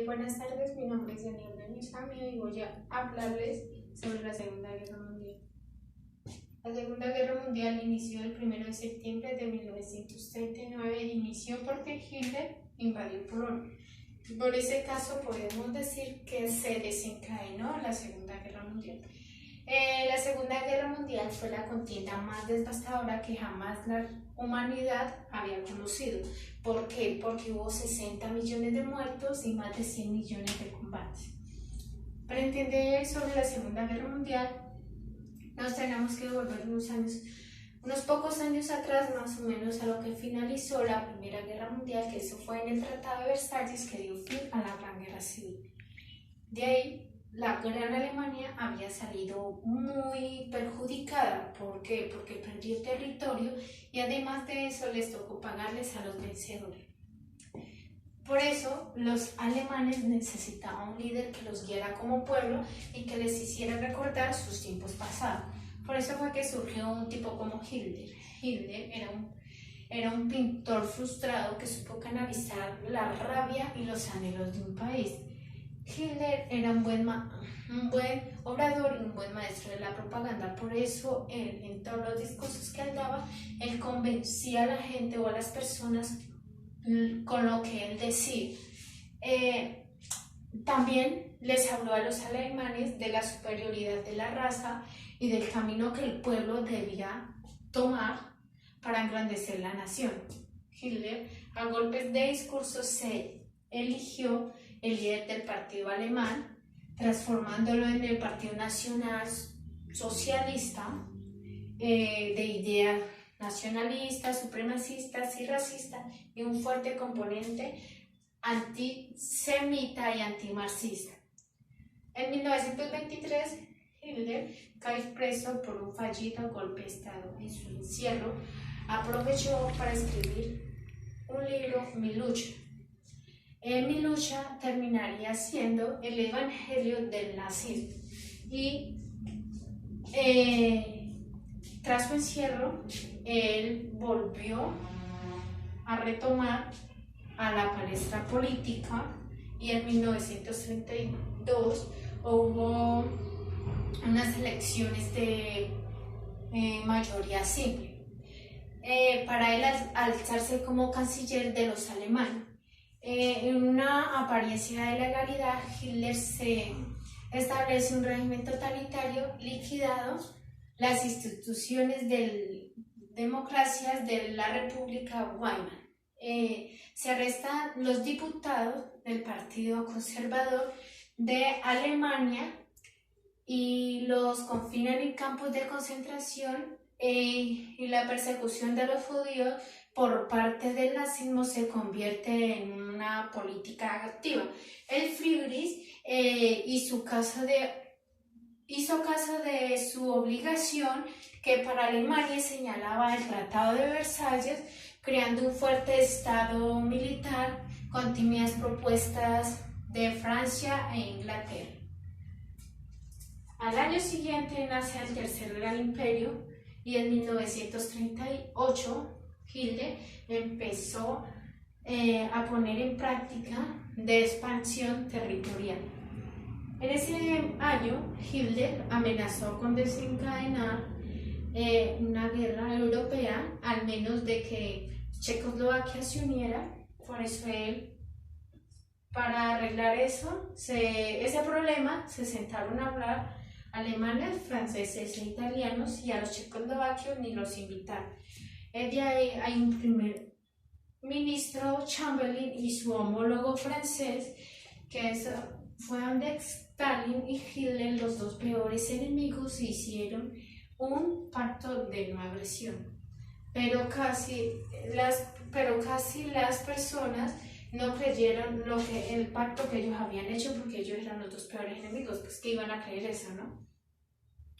Buenas tardes, mi nombre es Daniela Niscamio y voy a hablarles sobre la Segunda Guerra Mundial. La Segunda Guerra Mundial inició el 1 de septiembre de 1939 e inició porque Hitler invadió Polonia. Por ese caso podemos decir que se desencadenó la Segunda Guerra Mundial. La Segunda Guerra Mundial fue la contienda más devastadora que jamás la humanidad había conocido. ¿Por qué? Porque hubo 60 millones de muertos y más de 100 millones de combates. Para entender sobre la Segunda Guerra Mundial, nos tenemos que volver unos pocos años atrás, más o menos, a lo que finalizó la Primera Guerra Mundial, que eso fue en el Tratado de Versalles, que dio fin a la Gran Guerra Civil. De ahí, la Gran Alemania había salido muy perjudicada. ¿Por qué? Porque perdió territorio y además de eso les tocó pagarles a los vencedores. Por eso los alemanes necesitaban un líder que los guiara como pueblo y que les hiciera recordar sus tiempos pasados. Por eso fue que surgió un tipo como Hitler. Hitler era un pintor frustrado que supo canalizar la rabia y los anhelos de un país. Hitler era un buen orador y un buen maestro de la propaganda. Por eso en todos los discursos que él daba, él convencía a la gente o a las personas con lo que él decía. También les habló a los alemanes de la superioridad de la raza y del camino que el pueblo debía tomar para engrandecer la nación. Hitler, a golpes de discursos, se eligió el líder del partido alemán, transformándolo en el Partido Nacional Socialista, de ideas nacionalistas, supremacistas y racistas, y un fuerte componente antisemita y antimarxista. En 1923, Hitler, cae preso por un fallido golpe de Estado. En su encierro, aprovechó para escribir un libro, Mi lucha. Mi lucha terminaría siendo el evangelio del nazismo. Y tras su encierro, él volvió a retomar a la palestra política y en 1932 hubo unas elecciones de mayoría simple para él alzarse como canciller de los alemanes. En una apariencia de legalidad, Hitler se establece un régimen totalitario liquidado las instituciones democracias de la República Weimar. Se arrestan los diputados del Partido Conservador de Alemania y los confinan en campos de concentración, y la persecución de los judíos por parte del nazismo se convierte en una política activa. El Führer hizo caso de su obligación, que para Alemania señalaba el Tratado de Versalles, creando un fuerte estado militar con tímidas propuestas de Francia e Inglaterra. Al año siguiente nace el Tercer Gran Imperio y en 1938 Hitler empezó a poner en práctica de expansión territorial. En ese año, Hitler amenazó con desencadenar una guerra europea, al menos de que Checoslovaquia se uniera. Por eso él, para arreglar ese problema, se sentaron a hablar alemanes, franceses e italianos, y a los checoslovaquios ni los invitaron. De ahí hay un primer ministro, Chamberlain, y su homólogo francés, que fue donde Stalin y Hitler, los dos peores enemigos, hicieron un pacto de no agresión. Pero casi las personas no creyeron el pacto que ellos habían hecho, porque ellos eran los dos peores enemigos, pues que iban a creer eso, ¿no?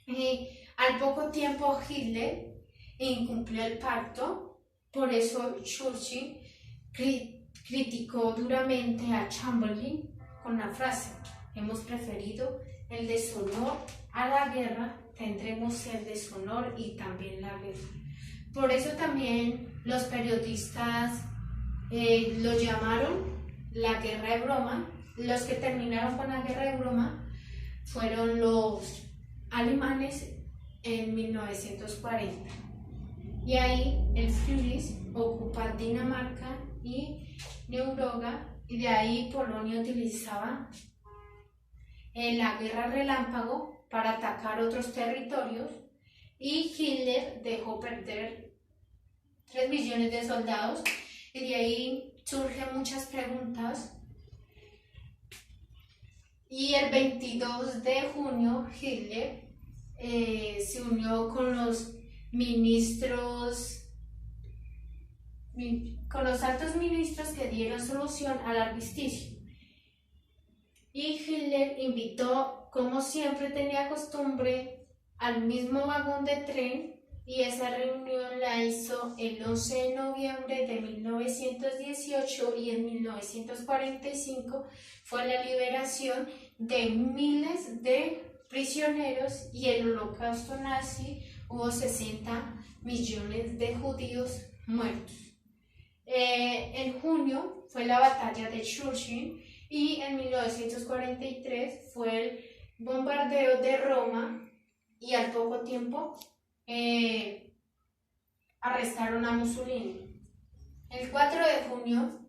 Y al poco tiempo Hitler incumplió el pacto. Por eso Churchill criticó duramente a Chamberlain con la frase: hemos preferido el deshonor a la guerra, tendremos el deshonor y también la guerra. Por eso también los periodistas lo llamaron la guerra de broma, los que terminaron con la guerra de broma fueron los alemanes en 1940. Y ahí el Führer ocupa Dinamarca y Noruega, y de ahí Polonia utilizaba la guerra relámpago para atacar otros territorios, y Hitler dejó perder 3 millones de soldados, y de ahí surgen muchas preguntas. Y el 22 de junio Hitler se unió con los altos ministros que dieron solución al armisticio. Y Hitler invitó, como siempre tenía costumbre, al mismo vagón de tren, y esa reunión la hizo el 11 de noviembre de 1918, y en 1945 fue la liberación de miles de prisioneros y el holocausto nazi. Hubo 60 millones de judíos muertos. En junio fue la batalla de Churchill, y en 1943 fue el bombardeo de Roma, y al poco tiempo arrestaron a Mussolini. El 4 de junio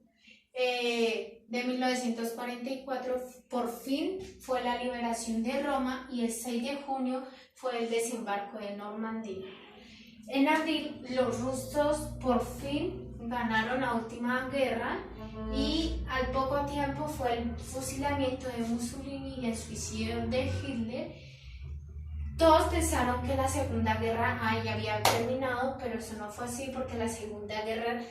de 1944 por fin fue la liberación de Roma, y el 6 de junio fue el desembarco de Normandía. En abril los rusos por fin ganaron la última guerra, y al poco tiempo fue el fusilamiento de Mussolini y el suicidio de Hitler. Todos pensaron que la Segunda Guerra ya había terminado, pero eso no fue así, porque la Segunda Guerra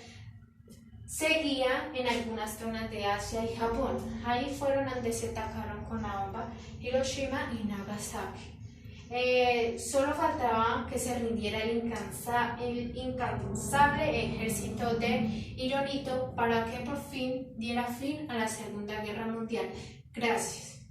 seguía en algunas zonas de Asia y Japón. Ahí fueron donde se atacaron con la bomba Hiroshima y Nagasaki. Solo faltaba que se rindiera el incansable ejército de Hirohito para que por fin diera fin a la Segunda Guerra Mundial. Gracias.